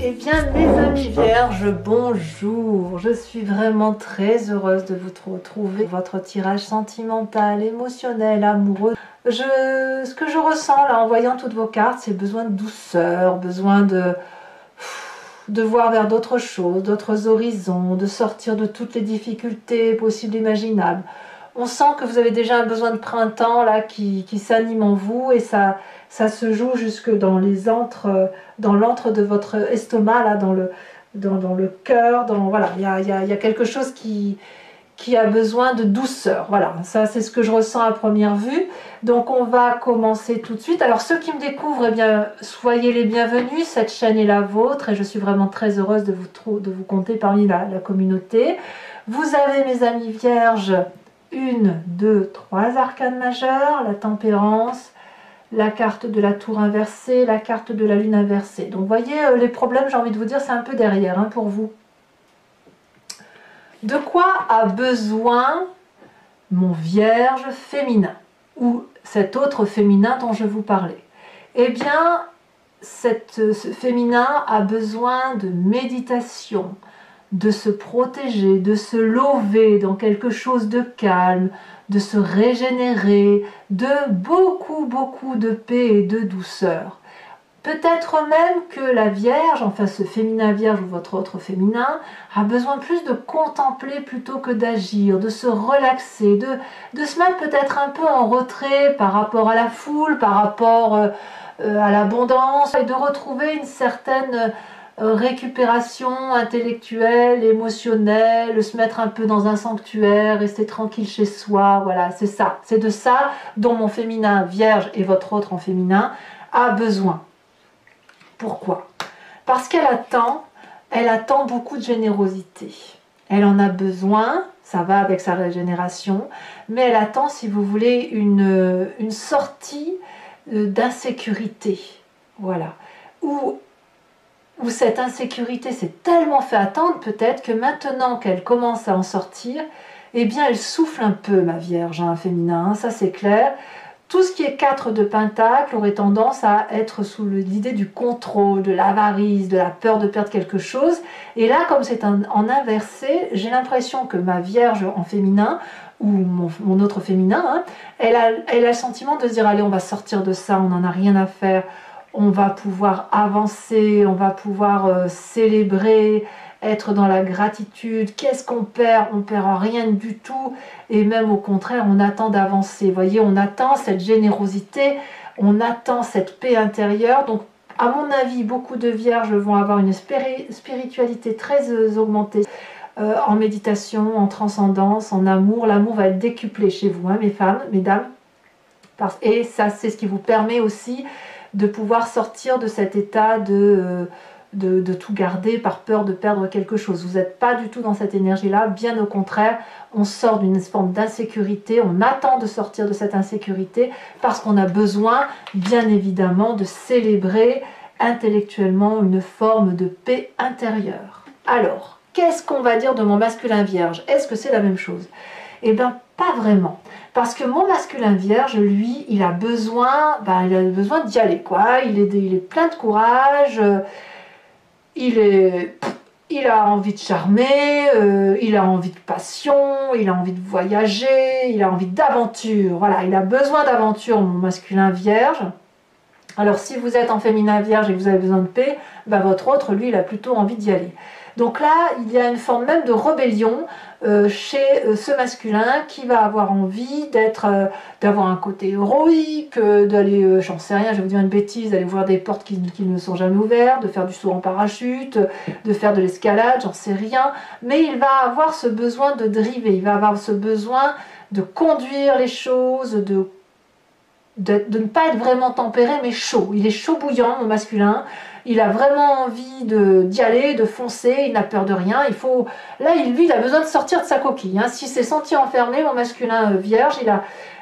Eh bien, mes amis vierges, bonjour. Je suis vraiment très heureuse de vous retrouver. Votre tirage sentimental, émotionnel, amoureux. Ce que je ressens là en voyant toutes vos cartes, c'est besoin de douceur, besoin de voir vers d'autres choses, d'autres horizons, de sortir de toutes les difficultés possibles et imaginables. On sent que vous avez déjà un besoin de printemps là qui s'anime en vous et ça se joue jusque dans dans l'antre de votre estomac, là, dans le cœur, voilà, il y a quelque chose qui a besoin de douceur. Voilà, ça c'est ce que je ressens à première vue. Donc on va commencer tout de suite. Alors ceux qui me découvrent, eh bien, soyez les bienvenus. Cette chaîne est la vôtre et je suis vraiment très heureuse de vous compter parmi la communauté. Vous avez, mes amis vierges, 1, 2, 3 arcanes majeures, la tempérance, la carte de la tour inversée, la carte de la lune inversée. Donc vous voyez, les problèmes, j'ai envie de vous dire, c'est un peu derrière pour vous. De quoi a besoin mon vierge féminin ou cet autre féminin dont je vous parlais? Eh bien, ce féminin a besoin de méditation, de se protéger, de se lever dans quelque chose de calme, de se régénérer, de beaucoup de paix et de douceur. Peut-être même que la Vierge, enfin ce féminin Vierge ou votre autre féminin, a besoin plus de contempler plutôt que d'agir, de se relaxer, de se mettre peut-être un peu en retrait par rapport à la foule, par rapport à l'abondance, et de retrouver une certaine récupération intellectuelle, émotionnelle, se mettre un peu dans un sanctuaire, rester tranquille chez soi. Voilà, c'est ça. C'est de ça dont mon féminin Vierge et votre autre en féminin a besoin. Pourquoi? Parce qu'elle attend beaucoup de générosité. Elle en a besoin, ça va avec sa régénération, mais elle attend, si vous voulez, une sortie d'insécurité. Voilà. Où cette insécurité s'est tellement fait attendre, peut-être que maintenant qu'elle commence à en sortir, eh bien elle souffle un peu, ma Vierge, féminin, ça c'est clair. Tout ce qui est 4 de pentacle aurait tendance à être sous l'idée du contrôle, de l'avarice, de la peur de perdre quelque chose. Et là, comme c'est en inversé, j'ai l'impression que ma Vierge en féminin, ou mon autre féminin, elle a le sentiment de se dire, allez, on va sortir de ça, on n'en a rien à faire, on va pouvoir avancer, on va pouvoir célébrer, être dans la gratitude. Qu'est-ce qu'on perd? On perd rien du tout, et même au contraire, on attend d'avancer. Vous voyez, on attend cette générosité, on attend cette paix intérieure. Donc, à mon avis, beaucoup de vierges vont avoir une spiritualité très augmentée en méditation, en transcendance, en amour. L'amour va être décuplé chez vous, mes femmes, mesdames. Et ça, c'est ce qui vous permet aussi de pouvoir sortir de cet état de tout garder par peur de perdre quelque chose. Vous n'êtes pas du tout dans cette énergie-là, bien au contraire, on sort d'une forme d'insécurité, on attend de sortir de cette insécurité parce qu'on a besoin, bien évidemment, de célébrer intellectuellement une forme de paix intérieure. Alors, qu'est-ce qu'on va dire de mon masculin vierge? Est-ce que c'est la même chose? Eh bien, pas vraiment. Parce que mon masculin vierge, lui, il a besoin d'y aller, quoi. Il est plein de courage, il a envie de charmer, il a envie de passion, il a envie de voyager, il a envie d'aventure. Voilà, il a besoin d'aventure, mon masculin vierge. Alors, si vous êtes en féminin vierge et que vous avez besoin de paix, votre autre, lui, il a plutôt envie d'y aller. Donc là, il y a une forme même de rébellion chez ce masculin qui va avoir envie d'avoir un côté héroïque, d'aller, j'en sais rien, je vais vous dire une bêtise, d'aller voir des portes qui ne sont jamais ouvertes, de faire du saut en parachute, de faire de l'escalade, j'en sais rien. Mais il va avoir ce besoin de driver, il va avoir ce besoin de conduire les choses, de ne pas être vraiment tempéré, mais chaud. Il est chaud bouillant, mon masculin. Il a vraiment envie d'y aller, de foncer, il n'a peur de rien. Là, lui, il a besoin de sortir de sa coquille. S'il s'est senti enfermé, mon masculin vierge,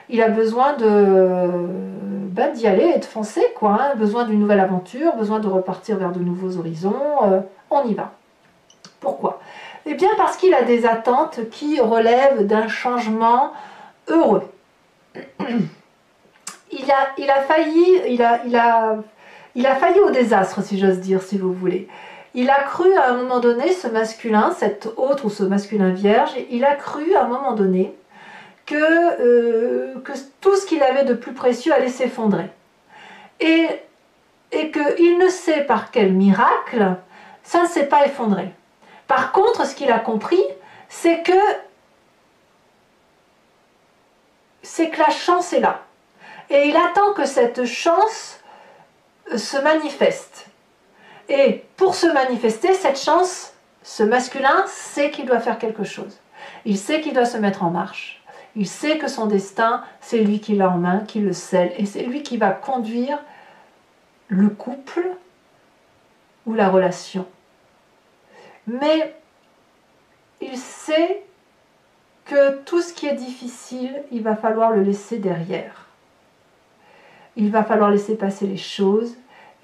il a besoin d'y aller et de foncer, quoi. Besoin d'une nouvelle aventure, besoin de repartir vers de nouveaux horizons. On y va. Pourquoi? Eh bien, parce qu'il a des attentes qui relèvent d'un changement heureux. Il a failli au désastre, si j'ose dire, si vous voulez. Il a cru à un moment donné, ce masculin, cet autre ou ce masculin vierge, il a cru à un moment donné que tout ce qu'il avait de plus précieux allait s'effondrer. Et qu'il ne sait par quel miracle, ça ne s'est pas effondré. Par contre, ce qu'il a compris, c'est que la chance est là. Et il attend que cette chance se manifeste. Et pour se manifester, cette chance, ce masculin sait qu'il doit faire quelque chose. Il sait qu'il doit se mettre en marche. Il sait que son destin, c'est lui qui l'a en main, qui le scelle. Et c'est lui qui va conduire le couple ou la relation. Mais il sait que tout ce qui est difficile, il va falloir le laisser derrière. Il va falloir laisser passer les choses.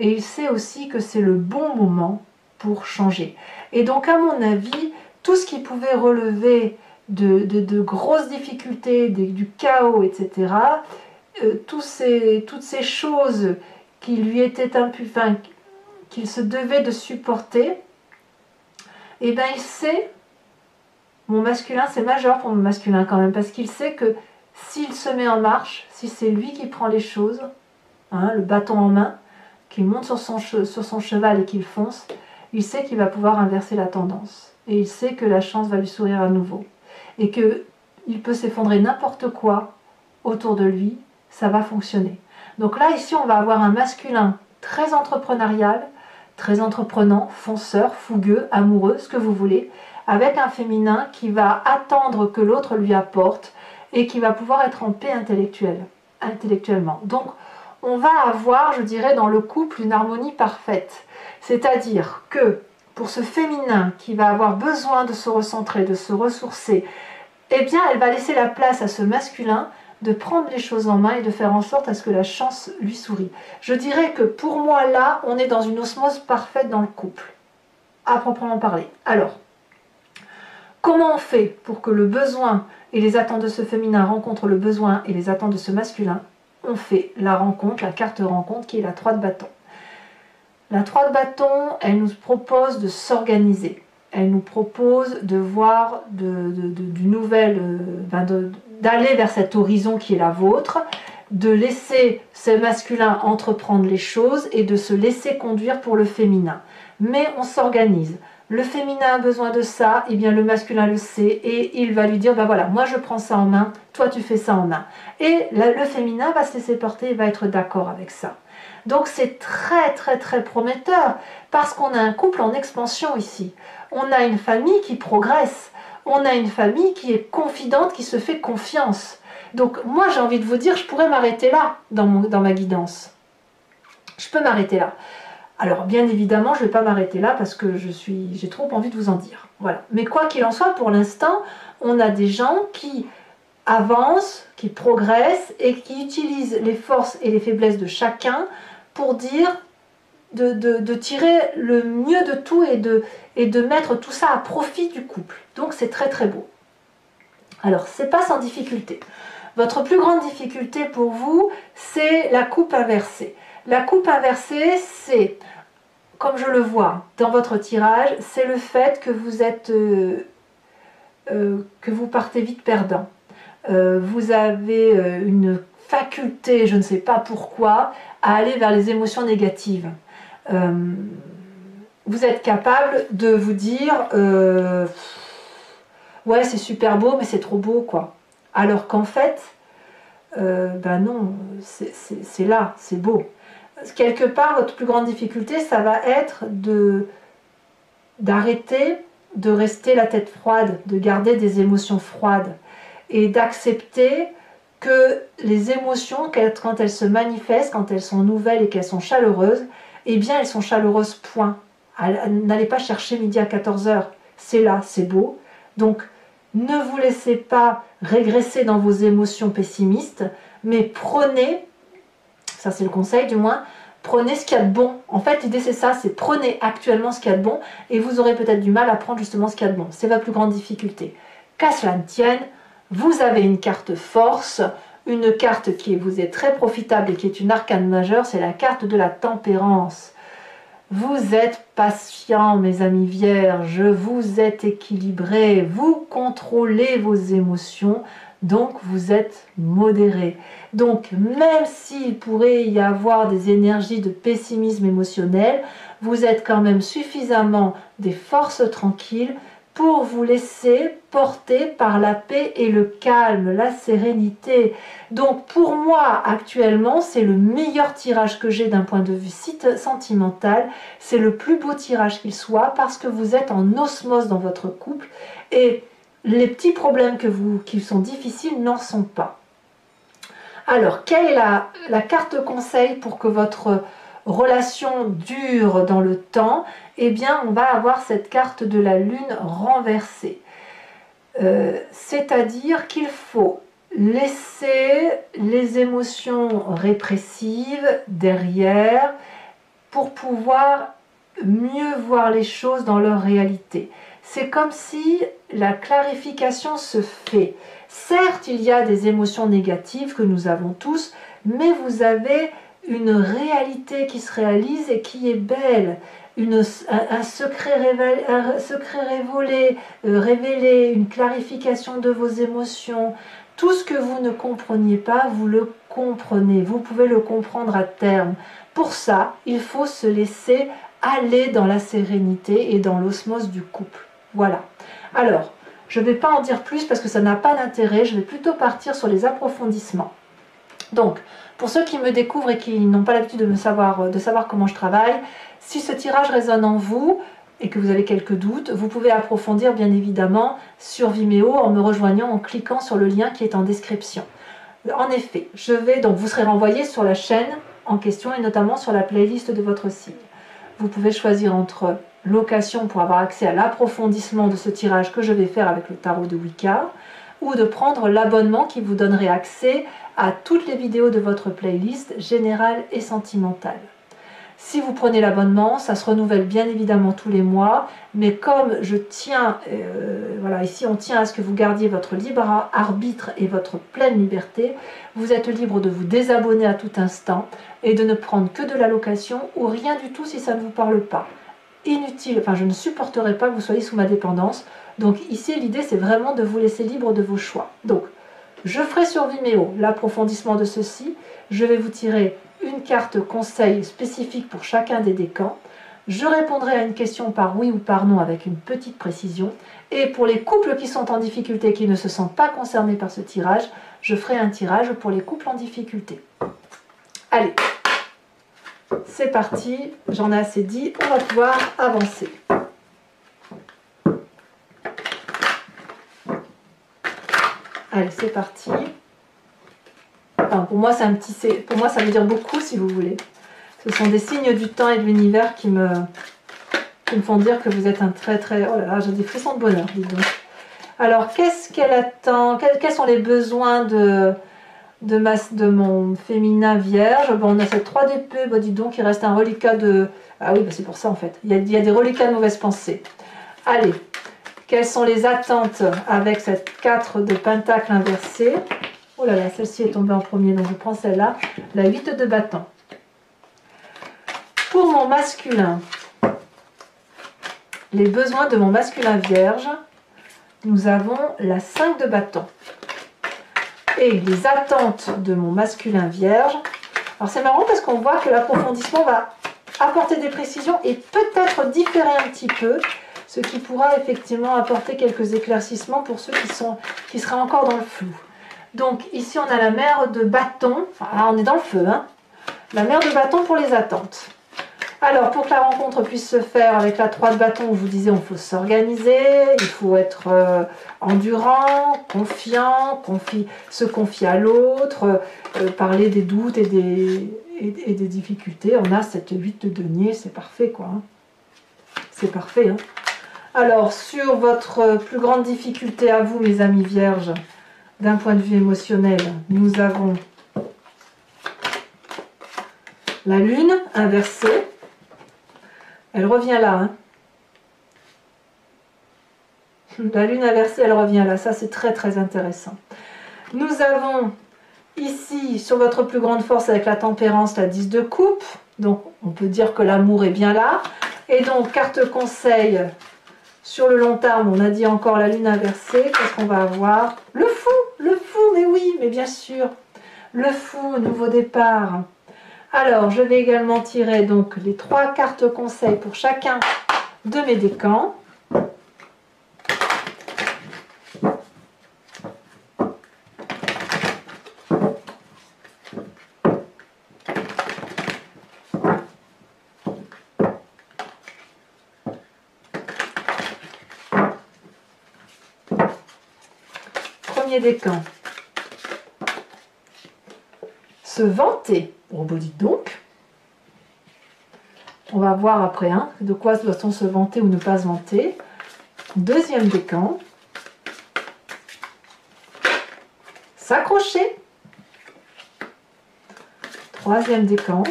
Et il sait aussi que c'est le bon moment pour changer. Et donc, à mon avis, tout ce qui pouvait relever de grosses difficultés, du chaos, etc., toutes ces choses qui lui étaient qu'il se devait de supporter, eh bien, il sait, mon masculin, c'est majeur pour mon masculin quand même, parce qu'il sait que s'il se met en marche, si c'est lui qui prend les choses, hein, le bâton en main, qu'il monte sur son cheval et qu'il fonce, il sait qu'il va pouvoir inverser la tendance. Et il sait que la chance va lui sourire à nouveau. Et qu'il peut s'effondrer n'importe quoi autour de lui, ça va fonctionner. Donc là, ici, on va avoir un masculin très entrepreneurial, très entreprenant, fonceur, fougueux, amoureux, ce que vous voulez, avec un féminin qui va attendre que l'autre lui apporte et qui va pouvoir être en paix intellectuellement. Donc, on va avoir, je dirais, dans le couple une harmonie parfaite. C'est-à-dire que pour ce féminin qui va avoir besoin de se recentrer, de se ressourcer, eh bien, elle va laisser la place à ce masculin de prendre les choses en main et de faire en sorte à ce que la chance lui sourie. Je dirais que pour moi, là, on est dans une osmose parfaite dans le couple, à proprement parler. Alors, comment on fait pour que le besoin et les attentes de ce féminin rencontrent le besoin et les attentes de ce masculin? On fait la rencontre, la carte rencontre qui est la 3 de bâton. La 3 de bâton, elle nous propose de s'organiser. Elle nous propose de voir d'aller vers cet horizon qui est la vôtre, de laisser ce masculin entreprendre les choses et de se laisser conduire pour le féminin. Mais on s'organise. Le féminin a besoin de ça, et bien le masculin le sait et il va lui dire, ben voilà, moi je prends ça en main, toi tu fais ça en main. Et le féminin va se laisser porter et va être d'accord avec ça. Donc c'est très très très prometteur parce qu'on a un couple en expansion ici. On a une famille qui progresse, on a une famille qui est confidente, qui se fait confiance. Donc moi j'ai envie de vous dire, je pourrais m'arrêter là dans ma guidance. Je peux m'arrêter là. Alors, bien évidemment, je ne vais pas m'arrêter là parce que j'ai trop envie de vous en dire. Voilà. Mais quoi qu'il en soit, pour l'instant, on a des gens qui avancent, qui progressent et qui utilisent les forces et les faiblesses de chacun pour dire de tirer le mieux de tout et de mettre tout ça à profit du couple. Donc, c'est très très beau. Alors, c'est pas sans difficulté. Votre plus grande difficulté pour vous, c'est la coupe inversée. La coupe inversée, c'est, comme je le vois dans votre tirage, c'est le fait que vous partez vite perdant. Vous avez une faculté, je ne sais pas pourquoi, à aller vers les émotions négatives. Vous êtes capable de vous dire ouais, c'est super beau, mais c'est trop beau, quoi. Alors qu'en fait, ben non, c'est là, c'est beau. Quelque part, votre plus grande difficulté, ça va être d'arrêter de rester la tête froide, de garder des émotions froides et d'accepter que les émotions, quand elles se manifestent, quand elles sont nouvelles et qu'elles sont chaleureuses, eh bien elles sont chaleureuses, point. N'allez pas chercher midi à 14h, c'est là, c'est beau. Donc ne vous laissez pas régresser dans vos émotions pessimistes, mais prenez, ça c'est le conseil du moins, prenez ce qu'il y a de bon. En fait, l'idée c'est ça, c'est prenez actuellement ce qu'il y a de bon et vous aurez peut-être du mal à prendre justement ce qu'il y a de bon. C'est votre plus grande difficulté. Qu'à cela ne tienne, vous avez une carte force, une carte qui vous est très profitable et qui est une arcane majeure, c'est la carte de la tempérance. Vous êtes patient, mes amis vierges, vous êtes équilibrés, vous contrôlez vos émotions, donc vous êtes modérés. Donc même s'il pourrait y avoir des énergies de pessimisme émotionnel, vous êtes quand même suffisamment des forces tranquilles pour vous laisser porter par la paix et le calme, la sérénité. Donc pour moi, actuellement, c'est le meilleur tirage que j'ai d'un point de vue sentimental. C'est le plus beau tirage qu'il soit parce que vous êtes en osmose dans votre couple et les petits problèmes qui sont difficiles n'en sont pas. Alors, quelle est la carte conseil pour que votre relation dure dans le temps? Eh bien, on va avoir cette carte de la lune renversée. C'est-à-dire qu'il faut laisser les émotions répressives derrière pour pouvoir mieux voir les choses dans leur réalité. C'est comme si la clarification se fait. Certes, il y a des émotions négatives que nous avons tous, mais vous avez une réalité qui se réalise et qui est belle. Un secret révélé, une clarification de vos émotions. Tout ce que vous ne compreniez pas, vous le comprenez. Vous pouvez le comprendre à terme. Pour ça, il faut se laisser aller dans la sérénité et dans l'osmose du couple. Voilà. Alors, je ne vais pas en dire plus parce que ça n'a pas d'intérêt. Je vais plutôt partir sur les approfondissements. Donc, pour ceux qui me découvrent et qui n'ont pas l'habitude de savoir comment je travaille, si ce tirage résonne en vous et que vous avez quelques doutes, vous pouvez approfondir bien évidemment sur Vimeo en me rejoignant, en cliquant sur le lien qui est en description. En effet, vous serez renvoyé sur la chaîne en question et notamment sur la playlist de votre signe. Vous pouvez choisir entre location pour avoir accès à l'approfondissement de ce tirage que je vais faire avec le tarot de Wicca, ou de prendre l'abonnement qui vous donnerait accès à toutes les vidéos de votre playlist générale et sentimentale. Si vous prenez l'abonnement, ça se renouvelle bien évidemment tous les mois, mais comme je tiens, voilà, ici on tient à ce que vous gardiez votre libre arbitre et votre pleine liberté, vous êtes libre de vous désabonner à tout instant et de ne prendre que de la location ou rien du tout si ça ne vous parle pas. Inutile, enfin je ne supporterai pas que vous soyez sous ma dépendance, donc ici l'idée c'est vraiment de vous laisser libre de vos choix. Donc je ferai sur Vimeo l'approfondissement de ceci, je vais vous tirer une carte conseil spécifique pour chacun des décans, je répondrai à une question par oui ou par non avec une petite précision, et pour les couples qui sont en difficulté, qui ne se sentent pas concernés par ce tirage, je ferai un tirage pour les couples en difficulté. Allez, c'est parti, j'en ai assez dit, on va pouvoir avancer. Allez, c'est parti. Enfin, pour moi, pour moi, ça veut dire beaucoup, si vous voulez. Ce sont des signes du temps et de l'univers qui me font dire que vous êtes un très... Oh là là, j'ai des frissons de bonheur, dis donc. Alors, qu'est-ce qu'elle attend? Quels sont les besoins de mon féminin vierge? Bon, on a cette 3 d'épée, bah, dis donc, il reste un reliquat de... Ah oui, bah, c'est pour ça, en fait. Il y a des reliquats de mauvaises pensées. Allez, quelles sont les attentes avec cette 4 de pentacle inversée? Oh là là, celle-ci est tombée en premier, donc je prends celle-là. La 8 de bâton. Pour mon masculin, les besoins de mon masculin vierge, nous avons la 5 de bâton. Et les attentes de mon masculin vierge. Alors c'est marrant parce qu'on voit que l'approfondissement va apporter des précisions et peut-être différer un petit peu, ce qui pourra effectivement apporter quelques éclaircissements pour ceux qui seraient encore dans le flou. Donc ici on a la mère de bâton, enfin là on est dans le feu, hein. La mère de bâton pour les attentes. Alors pour que la rencontre puisse se faire avec la 3 de bâton, je vous disais, il faut s'organiser, il faut être endurant, confiant, se confier à l'autre, parler des doutes et des difficultés. On a cette 8 de denier, c'est parfait quoi. Hein. C'est parfait. Hein. Alors sur votre plus grande difficulté à vous mes amis vierges, d'un point de vue émotionnel, nous avons la lune inversée. Elle revient là. Hein. La lune inversée, elle revient là. Ça, c'est très très intéressant. Nous avons ici, sur votre plus grande force avec la tempérance, la 10 de coupe. Donc on peut dire que l'amour est bien là. Et donc carte conseil, sur le long terme, on a dit encore la lune inversée. Qu'est-ce qu'on va avoir? Le fou, mais oui, mais bien sûr. Le fou, nouveau départ. Alors, je vais également tirer donc les 3 cartes conseils pour chacun de mes décans. Premier décan. Se vanter. Bon, bah dites donc. On va voir après de quoi doit-on se vanter ou ne pas se vanter. Deuxième décan. S'accrocher. Troisième décan.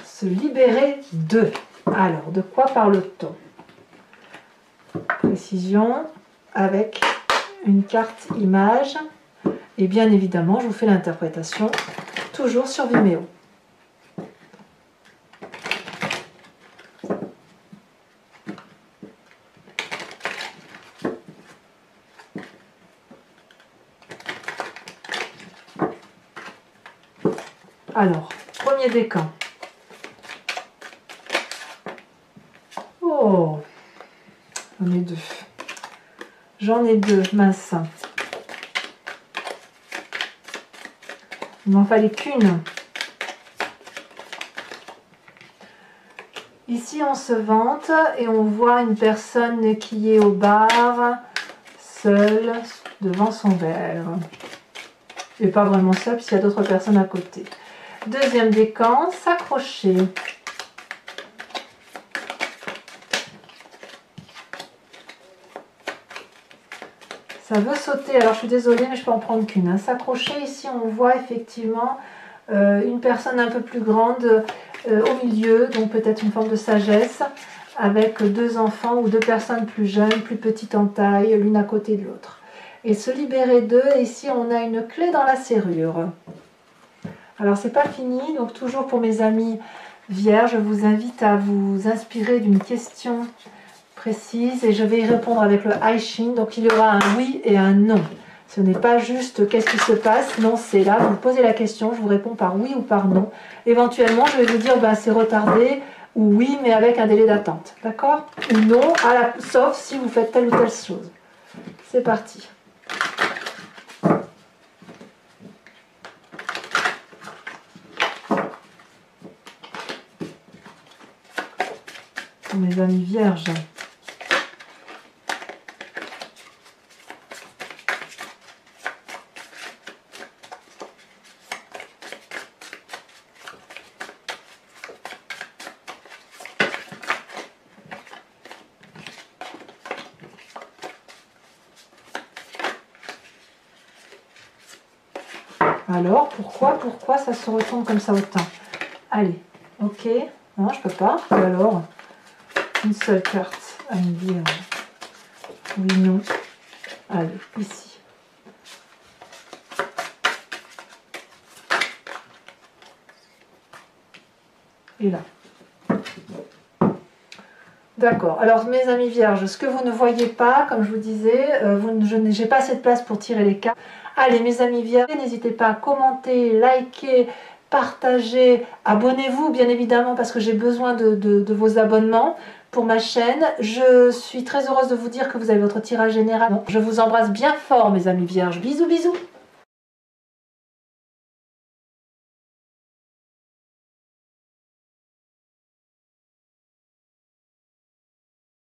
Se libérer d'eux. Alors, de quoi parle-t-on? Précision avec une carte image. Et bien évidemment, je vous fais l'interprétation toujours sur Vimeo. Alors, premier décan. Oh, j'en ai deux. J'en ai deux, mince. Il m'en fallait qu'une. Ici, on se vante et on voit une personne qui est au bar, seule, devant son verre. Et pas vraiment seule, puisqu'il y a d'autres personnes à côté. Deuxième décan, s'accrocher. Ça veut sauter, alors je suis désolée, mais je peux en prendre qu'une. S'accrocher, ici, on voit effectivement une personne un peu plus grande au milieu, donc peut-être une forme de sagesse, avec 2 enfants ou 2 personnes plus jeunes, plus petites en taille, l'une à côté de l'autre. Et se libérer d'eux, et ici on a une clé dans la serrure. Alors c'est pas fini, donc toujours pour mes amis vierges, je vous invite à vous inspirer d'une question précise et je vais y répondre avec le I Ching. Donc il y aura un oui et un non. Ce n'est pas juste qu'est-ce qui se passe, non, c'est là, vous me posez la question, je vous réponds par oui ou par non. Éventuellement, je vais vous dire c'est retardé ou oui, mais avec un délai d'attente, d'accord? Ou non, sauf si vous faites telle ou telle chose. C'est parti. Pour mes amis vierges. Alors, pourquoi ça se retourne comme ça autant? Allez, ok. Non, je peux pas. Et alors, une seule carte à me dire oui, non. Allez, ici. Et là. D'accord. Alors, mes amis vierges, ce que vous ne voyez pas, comme je vous disais, je n'ai pas assez de place pour tirer les cartes. Allez, mes amis vierges, n'hésitez pas à commenter, liker, partager, abonnez-vous, bien évidemment, parce que j'ai besoin de vos abonnements pour ma chaîne. Je suis très heureuse de vous dire que vous avez votre tirage général. Je vous embrasse bien fort, mes amis vierges. Bisous, bisous.